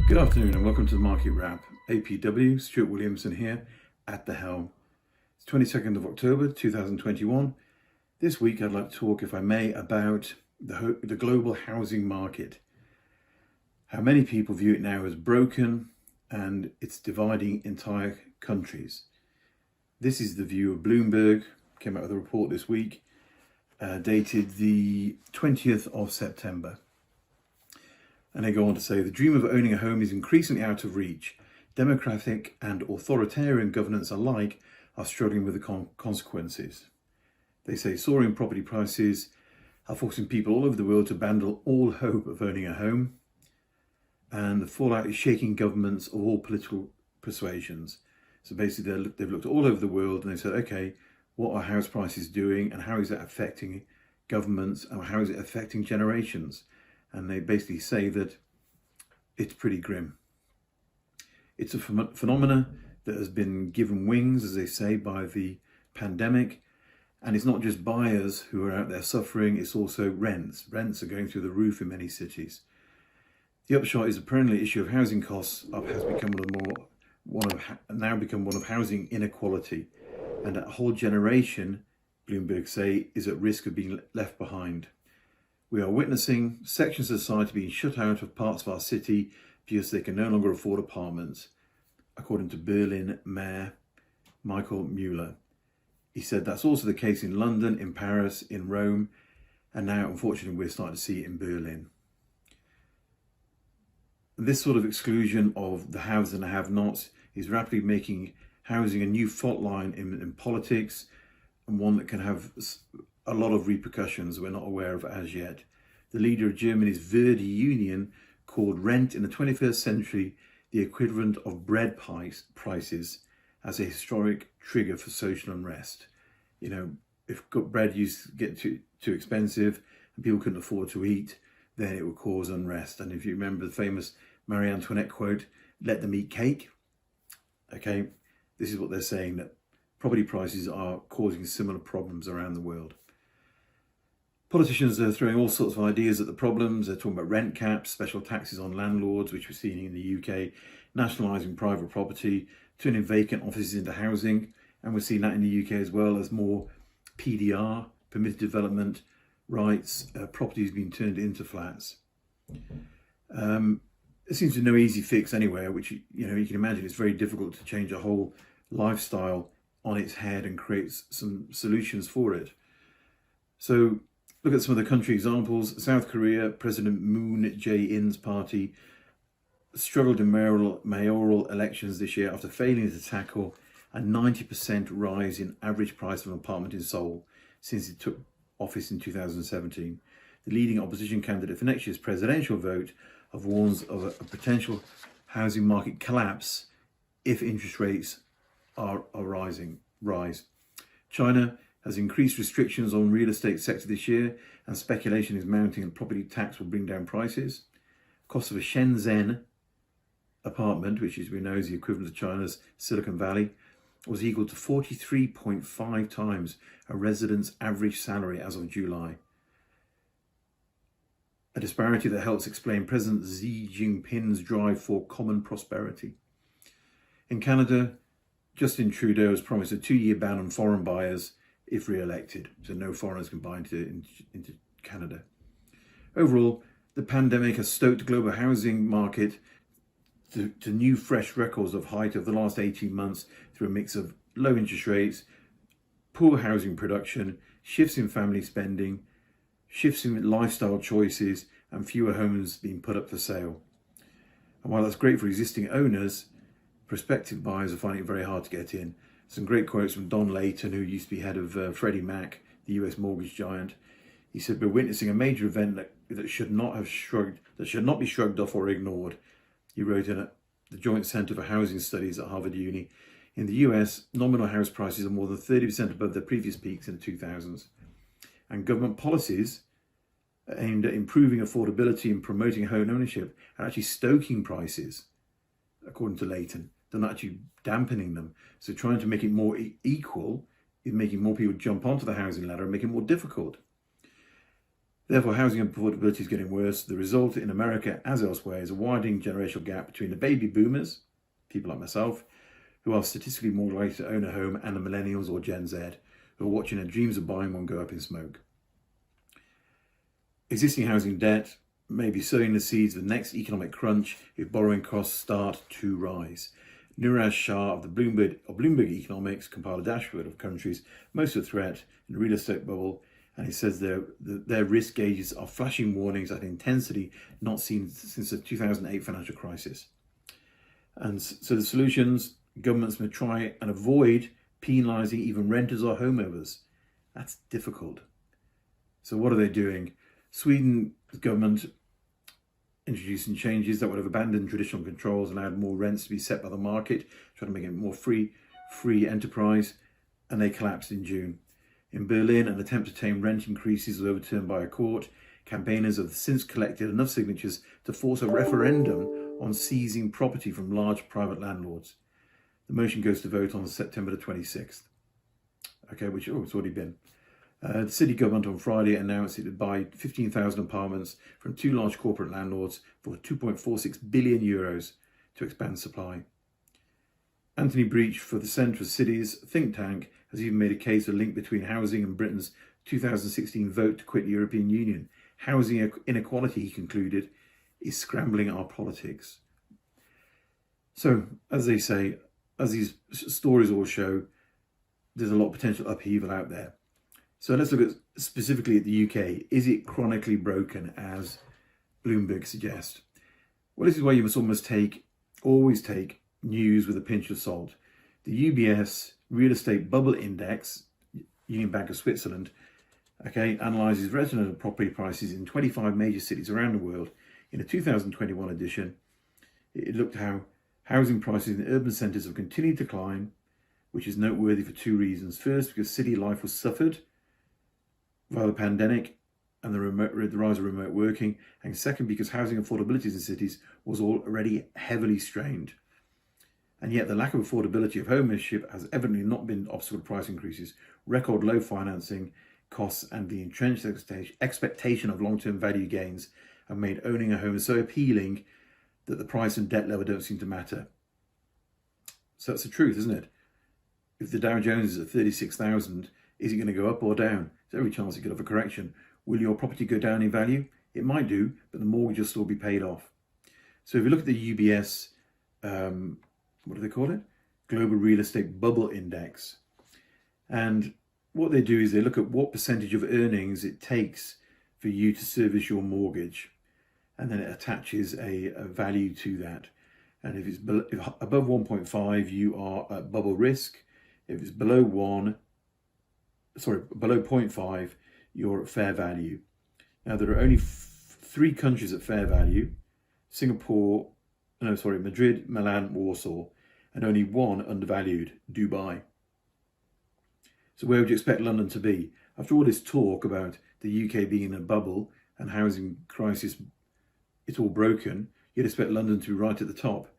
Good afternoon and welcome to the Market Wrap. APW, Stuart Williamson here at the helm. It's 22nd of October 2021. This week I'd like to talk, if I may, about the global housing market. How many people view it now as broken and it's dividing entire countries. This is the view of Bloomberg, came out with a report this week, dated the 20th of September. And they go on to say, the dream of owning a home is increasingly out of reach. Democratic and authoritarian governments alike are struggling with the consequences. They say soaring property prices are forcing people all over the world to abandon all hope of owning a home. And the fallout is shaking governments of all political persuasions. So basically they've looked all over the world and they said, okay, what are house prices doing and how is that affecting governments and how is it affecting generations? And they basically say that it's pretty grim. It's a phenomena that has been given wings, as they say, by the pandemic. And it's not just buyers who are out there suffering, it's also rents. Rents are going through the roof in many cities. The upshot is apparently the issue of housing costs has become now become one of housing inequality. And a whole generation, Bloomberg say, is at risk of being left behind. We are witnessing sections of society being shut out of parts of our city because they can no longer afford apartments, according to Berlin Mayor Michael Mueller. He said that's also the case in London, in Paris, in Rome, and now, unfortunately, we're starting to see it in Berlin. This sort of exclusion of the haves and the have-nots is rapidly making housing a new fault line in politics, and one that can have a lot of repercussions we're not aware of as yet. The leader of Germany's Verdi Union called rent in the 21st century the equivalent of bread prices as a historic trigger for social unrest. You know, if bread used to get too expensive and people couldn't afford to eat, then it would cause unrest. And if you remember the famous Marie Antoinette quote, let them eat cake. Okay, this is what they're saying, that property prices are causing similar problems around the world. Politicians are throwing all sorts of ideas at the problems. They're talking about rent caps, special taxes on landlords, which we're seeing in the UK, nationalising private property, turning vacant offices into housing. And we're seeing that in the UK as well, as more PDR, permitted development rights, properties being turned into flats. There seems to be no easy fix anywhere, which, you know, you can imagine it's very difficult to change a whole lifestyle on its head and create some solutions for it. So look at some of the country examples. South Korea, President Moon Jae-in's party struggled in mayoral elections this year after failing to tackle a 90% rise in average price of an apartment in Seoul since it took office in 2017. The leading opposition candidate for next year's presidential vote warns of a potential housing market collapse if interest rates rise. China has increased restrictions on real estate sector this year, and speculation is mounting and property tax will bring down prices. Cost of a Shenzhen apartment, which as we know is the equivalent of China's Silicon Valley, was equal to 43.5 times a resident's average salary as of July. A disparity that helps explain President Xi Jinping's drive for common prosperity. In Canada, Justin Trudeau has promised a 2-year ban on foreign buyers if re-elected, so no foreigners can buy into Canada. Overall, the pandemic has stoked the global housing market to new fresh records of height of the last 18 months through a mix of low interest rates, poor housing production, shifts in family spending, shifts in lifestyle choices, and fewer homes being put up for sale. And while that's great for existing owners, prospective buyers are finding it very hard to get in. Some great quotes from Don Layton, who used to be head of Freddie Mac, the US mortgage giant. He said, "We're witnessing a major event that should not be shrugged off or ignored." He wrote in the Joint Center for Housing Studies at Harvard Uni. In the US, nominal house prices are more than 30% above their previous peaks in the 2000s. And government policies aimed at improving affordability and promoting home ownership are actually stoking prices, according to Layton. They're not actually dampening them. So trying to make it more equal is making more people jump onto the housing ladder and making it more difficult. Therefore, housing affordability is getting worse. The result in America, as elsewhere, is a widening generational gap between the baby boomers, people like myself, who are statistically more likely to own a home, and the millennials or Gen Z, who are watching their dreams of buying one go up in smoke. Existing housing debt may be sowing the seeds of the next economic crunch if borrowing costs start to rise. Niraj Shah of Bloomberg Economics compiled a dashboard of countries most at threat in the real estate bubble, and he says their risk gauges are flashing warnings at intensity not seen since the 2008 financial crisis. And so the solutions: governments may try and avoid penalising even renters or homeowners. That's difficult. So what are they doing? Sweden's government introducing changes that would have abandoned traditional controls and allowed more rents to be set by the market, trying to make it more free enterprise, and they collapsed in June. In Berlin, an attempt to tame rent increases was overturned by a court. Campaigners have since collected enough signatures to force a referendum on seizing property from large private landlords. The motion goes to vote on September the 26th. Okay, which it's already been. The city government on Friday announced it would buy 15,000 apartments from two large corporate landlords for 2.46 billion euros to expand supply. Anthony Breach for the Centre for Cities think tank has even made a case of a link between housing and Britain's 2016 vote to quit the European Union. Housing inequality, he concluded, is scrambling our politics. So, as they say, as these stories all show, there's a lot of potential upheaval out there. So let's look at specifically at the UK. Is it chronically broken, as Bloomberg suggests? Well, this is why you must always take news with a pinch of salt. The UBS Real Estate Bubble Index, Union Bank of Switzerland, analyses residential property prices in 25 major cities around the world. In a 2021 edition, it looked at how housing prices in urban centres have continued to climb, which is noteworthy for two reasons. First, because city life was suffered via the pandemic and the rise of remote working, and second, because housing affordability in cities was already heavily strained. And yet the lack of affordability of home ownership has evidently not been obstacle to price increases. Record low financing costs and the entrenched expectation of long-term value gains have made owning a home so appealing that the price and debt level don't seem to matter. So that's the truth, isn't it? If the Dow Jones is at 36,000, is it going to go up or down? There's every chance it could have a correction. Will your property go down in value? It might do, but the mortgage will still be paid off. So if you look at the UBS, what do they call it? Global Real Estate Bubble Index. And what they do is they look at what percentage of earnings it takes for you to service your mortgage. And then it attaches a value to that. And if it's above 1.5, you are at bubble risk. If it's below 0.5, you're at fair value. Now, there are only three countries at fair value: Madrid, Milan, Warsaw, and only one undervalued: Dubai. So where would you expect London to be? After all this talk about the UK being in a bubble and housing crisis, it's all broken, you'd expect London to be right at the top.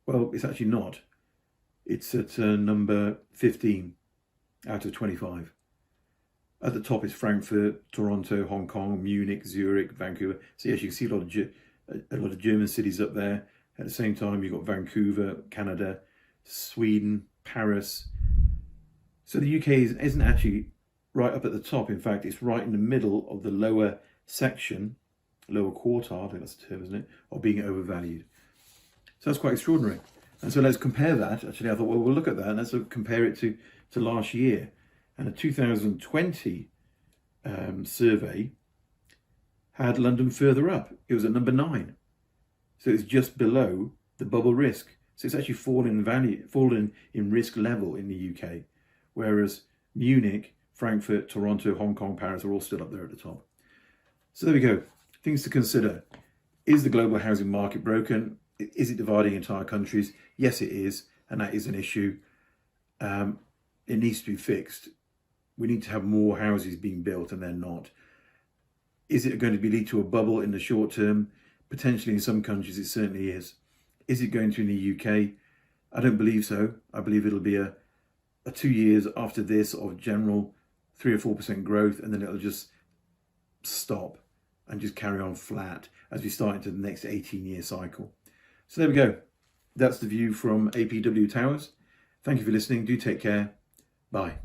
Well, it's actually not. It's at number 15 out of 25. At the top is Frankfurt, Toronto, Hong Kong, Munich, Zurich, Vancouver. So yes, you can see a lot of German cities up there. At the same time, you've got Vancouver, Canada, Sweden, Paris. So the UK isn't actually right up at the top. In fact, it's right in the middle of the lower section, lower quartile, I think that's the term, isn't it, of being overvalued. So that's quite extraordinary. And so let's compare that. Actually, I thought, well, we'll look at that and let's compare it to last year. And a 2020 survey had London further up. It was at number 9. So it's just below the bubble risk. So it's actually fallen in risk level in the UK. Whereas Munich, Frankfurt, Toronto, Hong Kong, Paris are all still up there at the top. So there we go. Things to consider. Is the global housing market broken? Is it dividing entire countries? Yes, it is. And that is an issue. It needs to be fixed. We need to have more houses being built, and they're not. Is it going to lead to a bubble in the short term? Potentially in some countries, it certainly is. Is it going to in the UK? I don't believe so. I believe it'll be a 2 years after this of general 3 or 4% growth, and then it'll just stop. and just carry on flat as we start into the next 18-year cycle. So there we go. That's the view from APW Towers. Thank you for listening. Do take care. Bye.